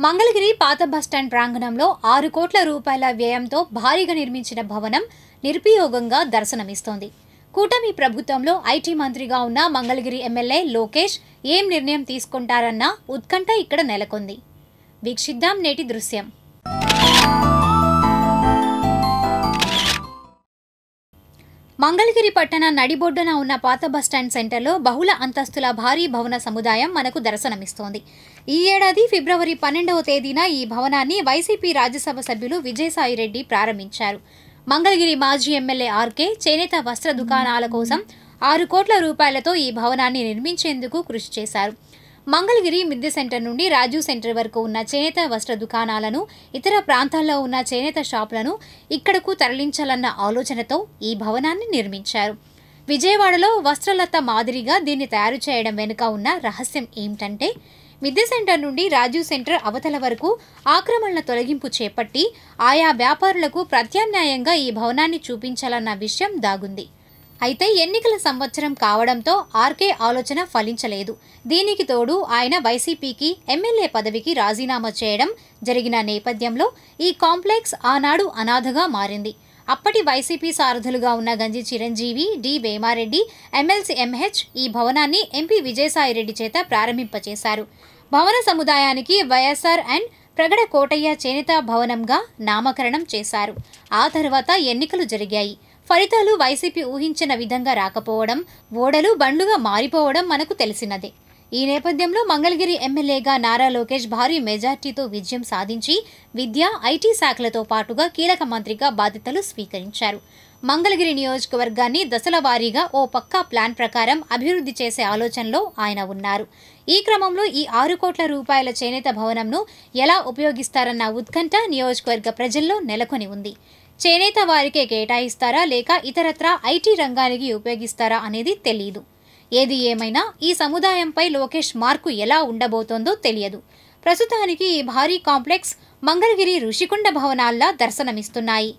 మంగళగిరి పాత బస్టాండ్ ప్రాంగణంలో 6 కోట్ల రూపాయల వ్యయంతో భారీగా నిర్మించిన భవనం నిరుపయోగంగా దర్శనమిస్తోంది. కూటమి ప్రభుత్వంలో ఐటీ మంత్రిగా ఉన్న మంగళగిరి ఎమ్మెల్యే లోకేష్ ఏం నిర్ణయం తీసుకుంటారన్న ఉత్కంఠ ఇక్కడ నెలకొంది. వీక్షిద్దాం నేటి దృశ్యం. మంగళగిరి పట్టణ నడిబొడ్డున ఉన్న పాత బస్టాండ్ సెంటర్లో బహుళ అంతస్తుల భారీ భవన సముదాయం మనకు దర్శనమిస్తోంది. ఈ ఏడాది ఫిబ్రవరి 12వ తేదీన ఈ భవనాన్ని వైసీపీ రాజ్యసభ సభ్యులు విజయసాయిరెడ్డి ప్రారంభించారు. మంగళగిరి మాజీ ఎమ్మెల్యే ఆర్కే చేనేత వస్త్ర దుకాణాల కోసం 6 కోట్ల రూపాయలతో ఈ భవనాన్ని నిర్మించేందుకు కృషి చేశారు. మంగళగిరి మిద్దె సెంటర్ నుండి రాజు సెంటర్ వరకు ఉన్న చేనేత వస్త్ర దుకాణాలను, ఇతర ప్రాంతాల్లో ఉన్న చేనేత షాపులను ఇక్కడకు తరలించాలన్న ఆలోచనతో ఈ భవనాన్ని నిర్మించారు. విజయవాడలో వస్త్రలత మాదిరిగా దీన్ని తయారు చేయడం వెనుక ఉన్న రహస్యం ఏమిటంటే, మిద్దె సెంటర్ నుండి రాజు సెంటర్ అవతల వరకు ఆక్రమణల తొలగింపు చేపట్టి ఆయా వ్యాపారులకు ప్రత్యామ్నాయంగా ఈ భవనాన్ని చూపించాలన్న విషయం దాగుంది. అయితే ఎన్నికల సంవత్సరం కావడంతో ఆర్కే ఆలోచన ఫలించలేదు. దీనికి తోడు ఆయన వైసీపీకి ఎమ్మెల్యే పదవికి రాజీనామా చేయడం జరిగిన నేపథ్యంలో ఈ కాంప్లెక్స్ ఆనాడు అనాథగా మారింది. అప్పటి వైసీపీ సారథులుగా ఉన్న Ganji Chiranjeevi, D Vemareddy, MLC MH ఈ భవనాన్ని ఎంపీ విజయసాయిరెడ్డి చేత ప్రారంభింపచేశారు. భవన సముదాయానికి వైఎస్ఆర్ అండ్ ప్రగడ కోటయ్య చేనేత భవనంగా నామకరణం చేశారు. ఆ తర్వాత ఎన్నికలు జరిగాయి. ఫలితాలు వైసీపీ ఊహించిన విధంగా రాకపోవడం, ఓడలు బండ్లుగా మారిపోవడం మనకు తెలిసినదే. ఈ నేపథ్యంలో మంగళగిరి ఎమ్మెల్యేగా నారా లోకేష్ భారీ మెజార్టీతో విజయం సాధించి విద్య, ఐటీ శాఖలతో పాటుగా కీలక మంత్రిగా బాధ్యతలు స్వీకరించారు. మంగళగిరి నియోజకవర్గాన్ని దశల వారీగా ఓ పక్కా ప్లాన్ ప్రకారం అభివృద్ధి చేసే ఆలోచనలో ఆయన ఉన్నారు. ఈ క్రమంలో ఈ 6 కోట్ల రూపాయల చేనేత భవనంను ఎలా ఉపయోగిస్తారన్న ఉత్కంఠ నియోజకవర్గ ప్రజల్లో నెలకొని ఉంది. చేనేత వారికే కేటాయిస్తారా లేక ఇతరత్రా ఐటీ రంగానికి ఉపయోగిస్తారా అనేది తెలియదు. ఏది ఏమైనా ఈ సముదాయంపై లోకేష్ మార్కు ఎలా ఉండబోతోందో తెలియదు. ప్రస్తుతానికి ఈ భారీ కాంప్లెక్స్ మంగళగిరి ఋషికొండ భవనాల్లా దర్శనమిస్తున్నాయి.